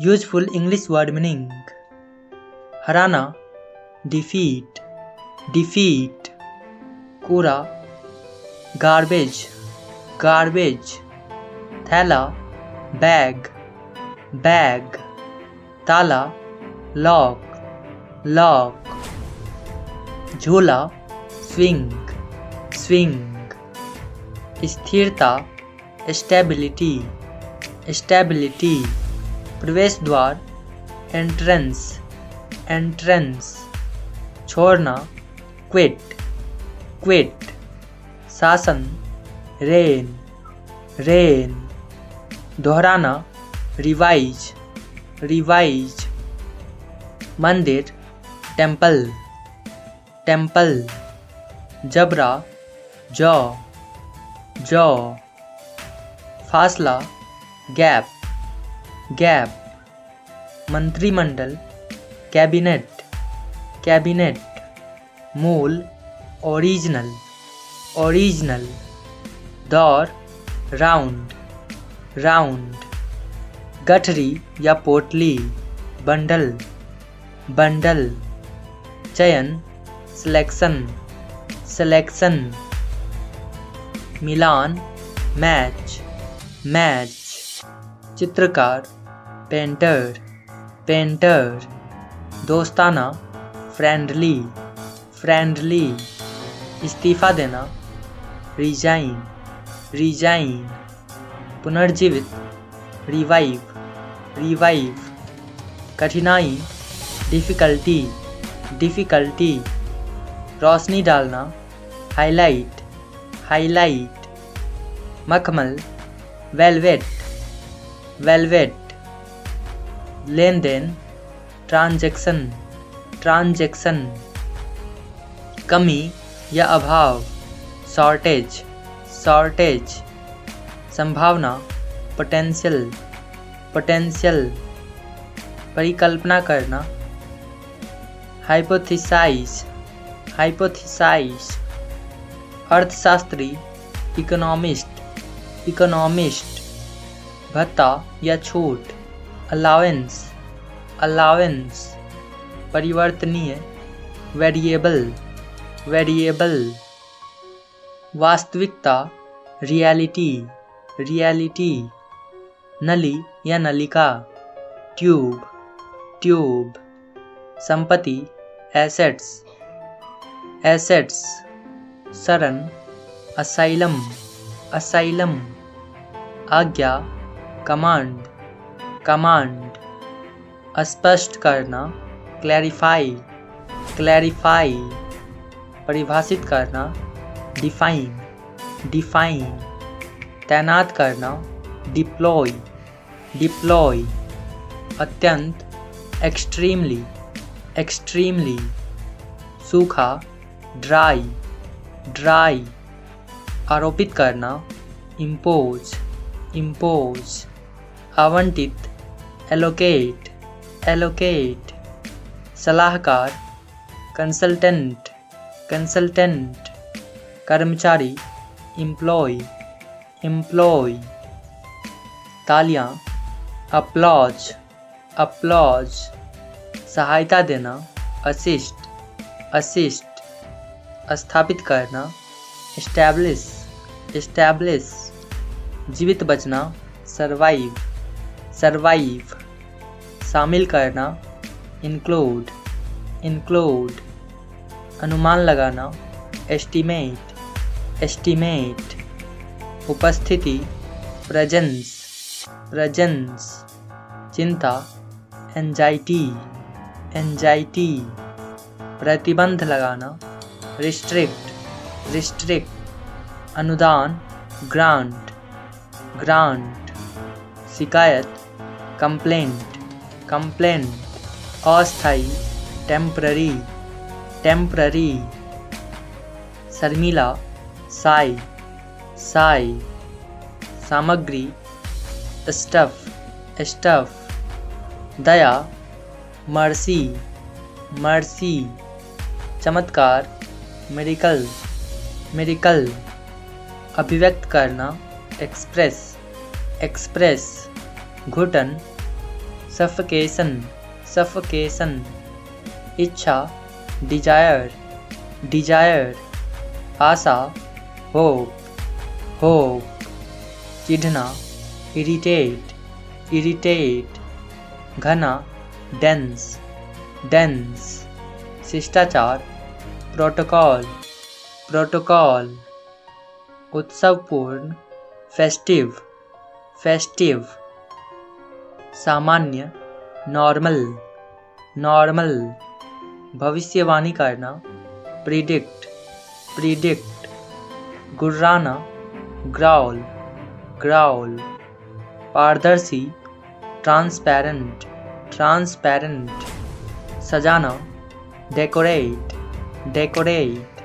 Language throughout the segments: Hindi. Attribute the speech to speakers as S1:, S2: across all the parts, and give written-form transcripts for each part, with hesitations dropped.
S1: Useful English word meaning. Harana, defeat, defeat. Kura, garbage, garbage. Thela, bag, bag. Tala, lock, lock. Jhola, swing, swing. स्थिरता, stability, stability. प्रवेश द्वार, entrance, entrance. छोड़ना, quit, quit. शासन, reign, reign. दोहराना, revise, revise. मंदिर, temple, temple. जबरा, jaw, jaw. फासला, gap, gap. मंत्रिमंडल, कैबिनेट, कैबिनेट. मूल, ओरिजिनल, ओरिजिनल. दौर, राउंड, राउंड. गठरी या पोटली, बंडल, बंडल. चयन, सिलेक्शन, सिलेक्शन. मिलान, मैच, मैच. चित्रकार, पेंटर, पेंटर. दोस्ताना, फ्रेंडली, फ्रेंडली. इस्तीफा देना, रिजाइन, रिजाइन. पुनर्जीवित, रिवाइव, रिवाइव. कठिनाई, डिफ़िकल्टी, डिफ़िकल्टी. रोशनी डालना, हाईलाइट, हाईलाइट. मखमल, वेलवेट, वेलवेट. लेन देन, ट्रांजैक्शन, ट्रांजैक्शन. कमी या अभाव, शॉर्टेज, शॉर्टेज. संभावना, पोटेंशियल, पोटेंशियल. परिकल्पना करना, हाइपोथेसाइज, हाइपोथेसाइज. अर्थशास्त्री, इकोनॉमिस्ट, इकोनॉमिस्ट. भत्ता या छूट, अलाउंस, अलाउंस. परिवर्तनीय, वेरिएबल, वेरिएबल. वास्तविकता, रियलिटी, रियलिटी. नली या नलिका, ट्यूब, ट्यूब. संपत्ति, एसेट्स, एसेट्स. शरण, असाइलम, असाइलम. आज्ञा, कमांड, कमांड. स्पष्ट करना, क्लैरिफाई, क्लैरिफाई. परिभाषित करना, डिफाइन, डिफाइन. तैनात करना, डिप्लॉय, डिप्लॉय. अत्यंत, एक्सट्रीमली, एक्सट्रीमली. सूखा, ड्राई, ड्राई. आरोपित करना, इम्पोज, इम्पोज. आवंटित, एलोकेट, एलोकेट. सलाहकार, कंसल्टेंट, कंसल्टेंट. कर्मचारी, एम्प्लॉय, एम्प्लॉय. तालियां, अपलॉज, अपलॉज. सहायता देना, असिस्ट, असिस्ट. स्थापित करना, एस्टैब्लिश, एस्टैब्लिश. जीवित बचना, सर्वाइव, सर्वाइव. शामिल करना, इंक्लूड, इंक्लूड. अनुमान लगाना, एस्टीमेट, एस्टीमेट. उपस्थिति, प्रेजेंस, प्रेजेंस. चिंता, एंजाइटी, एंजाइटी. प्रतिबंध लगाना, रिस्ट्रिक्ट, रिस्ट्रिक्ट. अनुदान, ग्रांट, ग्रांट. शिकायत, कंप्लेंट, कंप्लेंट. अस्थायी, टेम्पररी, टेम्पररी. शर्मिला, साई, साई. सामग्री, स्टफ, स्टफ. दया, मर्सी, मर्सी. चमत्कार, मेरिकल, मेरिकल. अभिव्यक्त करना, एक्सप्रेस, एक्सप्रेस. घुटन, सफकेशन सफकेशन, इच्छा डिजायर डिजायर, आशा होप होप, चिढ़ना इरिटेट इरिटेट, घना डेंस डेंस, शिष्टाचार प्रोटोकॉल प्रोटोकॉल, उत्सवपूर्ण फेस्टिव फेस्टिव, सामान्य नॉर्मल नॉर्मल, भविष्यवाणी करना प्रिडिक्ट प्रिडिक्ट, गुर्राना ग्राउल ग्राउल, पारदर्शी ट्रांसपेरेंट ट्रांसपेरेंट, सजाना डेकोरेट डेकोरेट,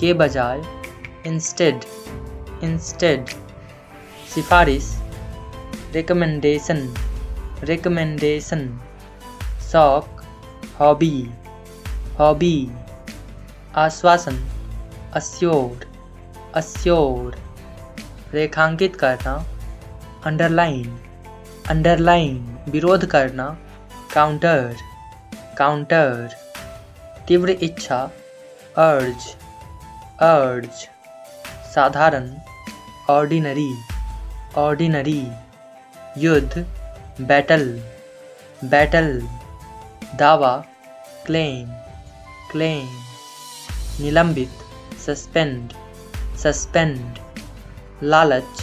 S1: के बजाय इंस्टेड इंस्टेड, सिफारिश रिकमेंडेशन रिकमेंडेशन, शौक हॉबी हॉबी, आश्वासन अस्योर अस्योर, रेखांकित करना अंडरलाइन अंडरलाइन, विरोध करना काउंटर काउंटर, तीव्र इच्छा अर्ज अर्ज, साधारण ऑर्डिनरी ऑर्डिनरी, युद्ध बैटल बैटल, दावा क्लेम क्लेम, निलंबित सस्पेंड सस्पेंड, लालच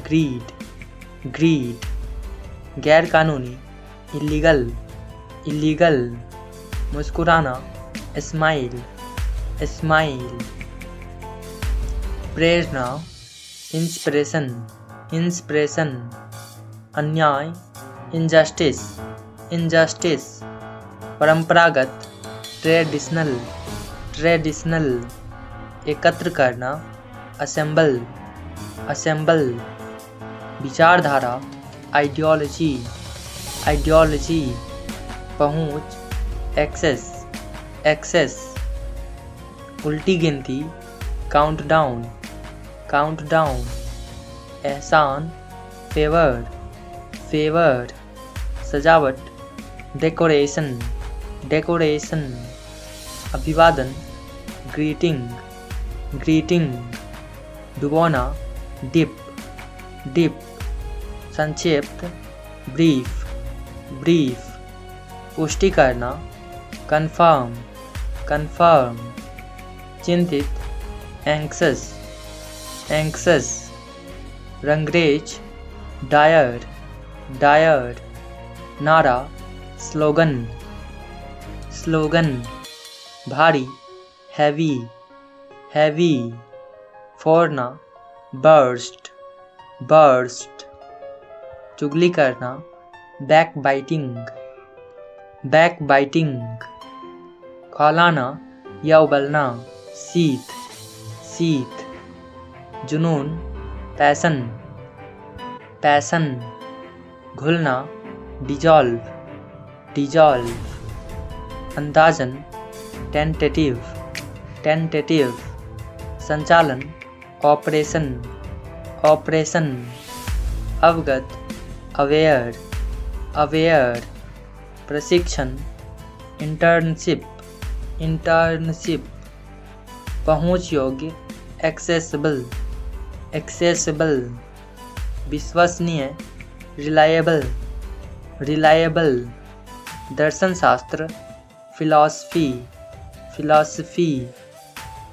S1: ग्रीड ग्रीड, गैरकानूनी इलीगल इलीगल, मुस्कुराना स्माइल स्माइल, प्रेरणा इंस्पिरेशन इंस्पिरेशन, अन्याय इनजस्टिस इनजस्टिस, परंपरागत ट्रेडिशनल ट्रेडिशनल, एकत्र करना असेंबल असेंबल, विचारधारा आइडियोलॉजी आइडियोलॉजी, पहुँच एक्सेस एक्सेस, उल्टी गिनती काउंटडाउन काउंटडाउन, एहसान फेवर फेवर, सजावट डेकोरेशन डेकोरेशन, अभिवादन ग्रीटिंग ग्रीटिंग, डुबोना डिप डिप, संक्षिप्त ब्रीफ ब्रीफ, पुष्टि करना कंफर्म कंफर्म, चिंतित एंक्सस एंक्सस, रंगरेज डायर डायर, नारा स्लोगन स्लोगन, भारी हैवी हैवी, फोड़ना बर्स्ट बर्स्ट, चुगली करना बैकबाइटिंग बैकबाइटिंग, खौलाना या उबलना शीत शीत, जुनून पैशन पैशन, घुलना डिजॉल्व डिजॉल्व, अंदाजन टेंटेटिव टेंटेटिव, संचालन ऑपरेशन ऑपरेशन, अवगत अवेयर अवेयर, प्रशिक्षण इंटर्नशिप इंटर्नशिप, पहुँच योग्य एक्सेसिबल एक्सेसिबल, विश्वसनीय रिलायबल रिलायबल, दर्शन शास्त्र फिलॉसफी फिलॉसफी,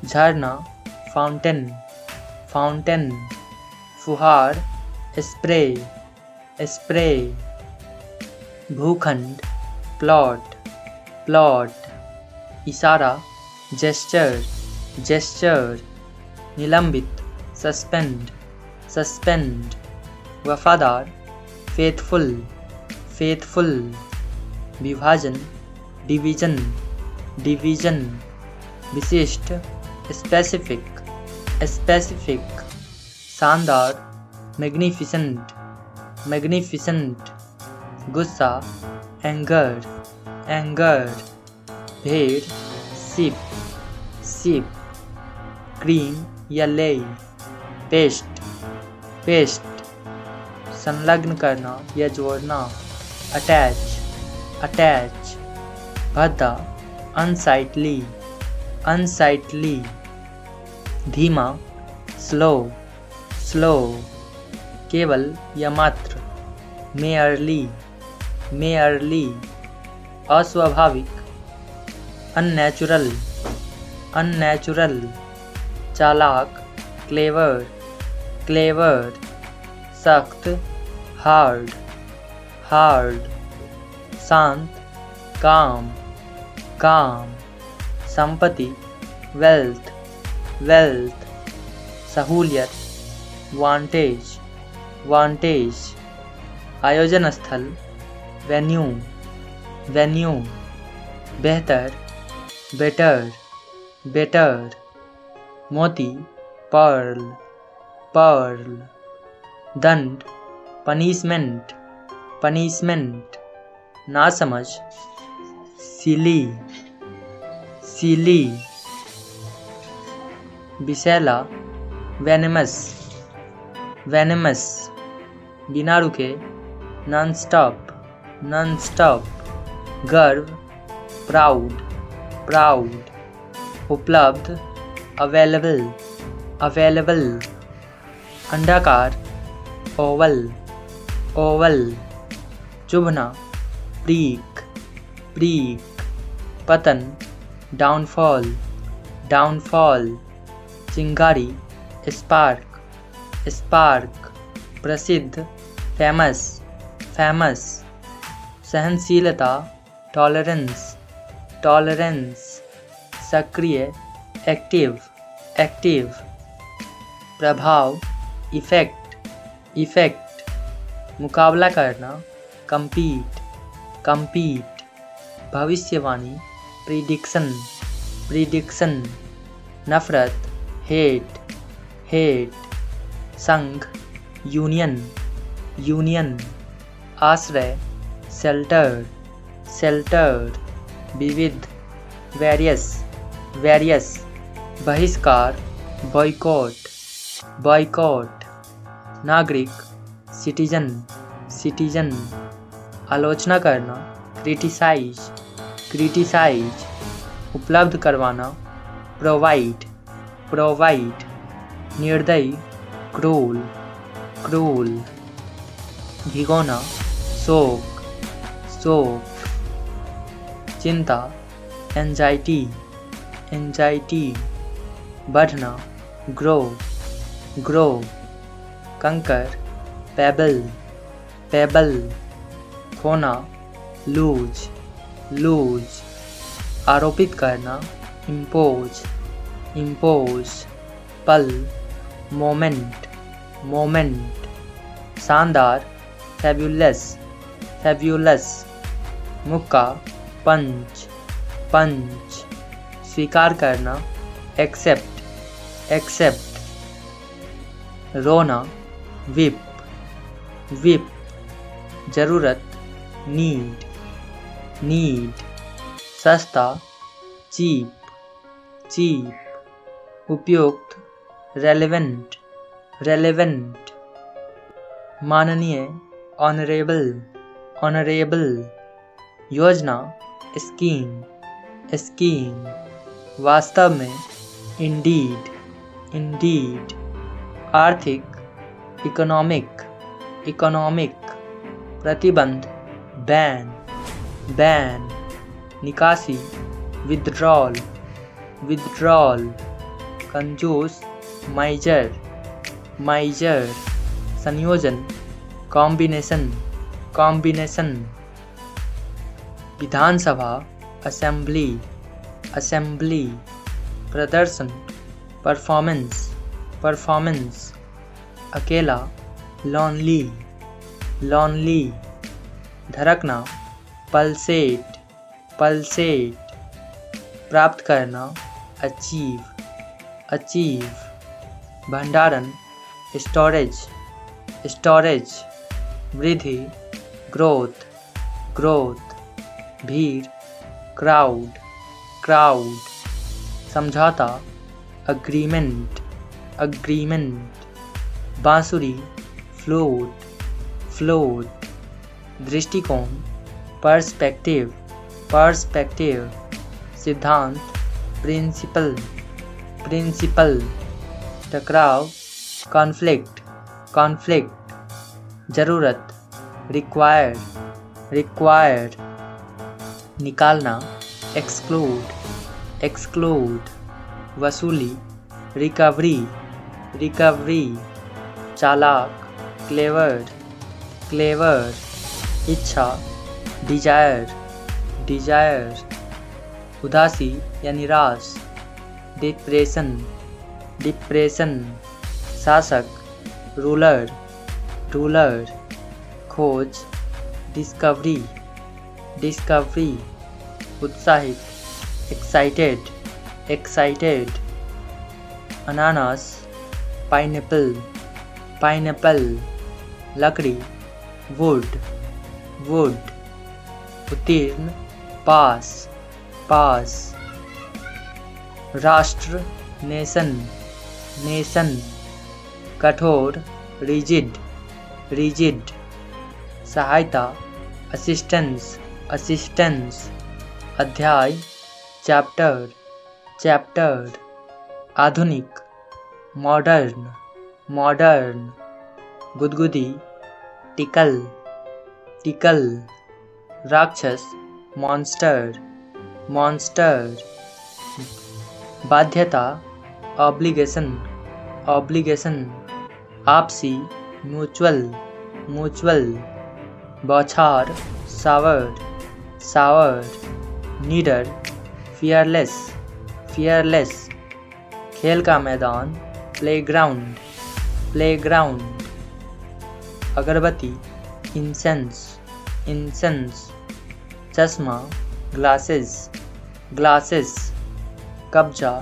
S1: झरना फाउंटेन फाउंटेन, फुहार स्प्रे स्प्रे, भूखंड प्लॉट प्लॉट, इशारा जेस्चर जेस्चर, निलंबित सस्पेंड सस्पेंड, वफादार फेथफुल फेथफुल, विभाजन डिवीजन डिवीजन, विशिष्ट स्पेसिफिक स्पेसिफिक, शानदार मैग्निफिसेंट मैग्निफिसेंट, गुस्सा एंगर एंगर, भेड़ सिप सिप, क्रीम या लेई पेस्ट पेस्ट, संलग्न करना या जोड़ना attach, attach, भद्दा, unsightly, unsightly, धीमा, slow, slow, केवल या मात्र, merely, merely, अस्वाभाविक, unnatural, unnatural, चालाक, clever, clever, सख्त, hard, hard, शांत, calm, calm, संपत्ति, wealth, wealth, सहूलियत, vantage, vantage, आयोजन स्थल, venue, venue, बेहतर, better, better, मोती, pearl, pearl, दंड, punishment, punishment, नासमझ, silly, silly, विषैला, venomous, venomous, बिना रुके, non-stop, non-stop, गर्व, proud, proud, उपलब्ध, available, available, अंडाकार, oval, oval, चुभना, प्रीक, प्रीक, पतन, downfall, downfall, चिंगारी, spark, spark, प्रसिद्ध, famous, famous, सहनशीलता, tolerance, tolerance, सक्रिय, active, active, प्रभाव, effect, effect, मुकाबला करना, compete, compete, भविष्यवाणी, prediction, prediction, नफरत, hate, hate, संघ, union, union, आश्रय, shelter, shelter, विविध, various, various, बहिष्कार, boycott, boycott, नागरिक, citizen, citizen, आलोचना करना, criticize, criticize, उपलब्ध करवाना, provide, provide, निर्दयी, cruel, cruel, भिगोना, शोक, शोक, चिंता, anxiety, anxiety, बढ़ना, grow, grow, कंकर, pebble, pebble, खोना, lose, lose, आरोपित करना, impose, impose, पल, moment, moment, शानदार, fabulous, fabulous, मुक्का, पंच, पंच, स्वीकार करना, accept, accept, रोना, whip, whip, जरूरत, need, need, सस्ता, cheap, cheap, उपयुक्त, relevant, relevant, माननीय, honorable, honorable, योजना, scheme, scheme, वास्तव में, indeed, indeed, आर्थिक, economic, economic, प्रतिबंध, ban, ban, निकासी, withdrawal, withdrawal, कंजूस, miser, miser, संयोजन, combination, combination, विधानसभा, assembly, assembly, प्रदर्शन, performance, performance, अकेला, lonely, lonely, धड़कना, pulsate, pulsate, प्राप्त करना, achieve, achieve, भंडारण, storage, storage, वृद्धि, growth, growth, भीड़, crowd, crowd, समझौता, agreement, agreement, बांसुरी, float, float, दृष्टिकोण, पर्सपेक्टिव, पर्सपेक्टिव, सिद्धांत, प्रिंसिपल, प्रिंसिपल, टकराव, कॉन्फ्लिक्ट, कॉन्फ्लिक्ट, जरूरत, रिक्वायर्ड, रिक्वायर्ड, निकालना, एक्सक्लूड, एक्सक्लूड, वसूली, रिकवरी, रिकवरी, चालाक, क्लेवर, क्लेवर, इच्छा, डिजायर, डिजायर, उदासी या निराश, डिप्रेशन, डिप्रेशन, शासक, रूलर, रूलर, खोज, डिस्कवरी, डिस्कवरी, उत्साहित, एक्साइटेड, एक्साइटेड, अनानास, पाइनएप्पल, पाइनएप्पल, लकड़ी, वुड, वुड, उत्तीर्ण, पास, पास, राष्ट्र, नेशन, नेशन, कठोर, रिजिड, रिजिड, सहायता, असिस्टेंस, असिस्टेंस, अध्याय, चैप्टर, चैप्टर, आधुनिक, मॉडर्न, मॉडर्न, गुदगुदी, टिकल, टिकल, राक्षस, मॉन्स्टर, मॉन्स्टर, बाध्यता, ऑब्लिगेशन, ऑब्लिगेशन, आपसी, म्यूचुअल, म्यूचुअल, बौछार, सावर, सावर, नीडर, फियरलेस, फियरलेस, खेल का मैदान, प्लेग्राउंड, प्लेग्राउंड, अगरबत्ती, इंसेंस, इंसेंस, चश्मा, ग्लासेस, ग्लासेस, कब्जा,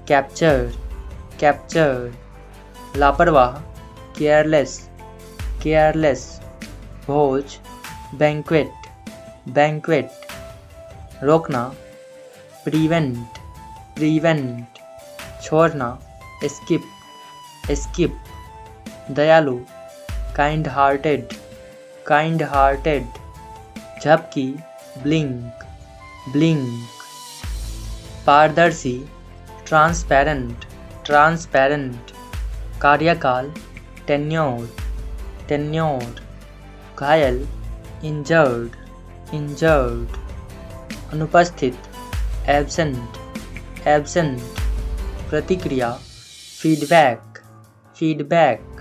S1: कैप्चर, कैप्चर, लापरवाह, केयरलेस, केयरलेस, भोज, बैंक्वेट, बैंक्वेट, रोकना, प्रिवेंट, प्रिवेंट, छोड़ना, एस्किप, एस्किप, दयालु, काइंड हार्टेड, काइंड हार्टेड, झपकी, ब्लिंक, ब्लिंक, पारदर्शी, ट्रांसपेरेंट, ट्रांसपेरेंट, कार्यकाल, टेन्योर, टेन्योर, घायल, इंजर्ड, इंजर्ड, अनुपस्थित, एब्सेंट, एब्सेंट, प्रतिक्रिया, फीडबैक, फीडबैक,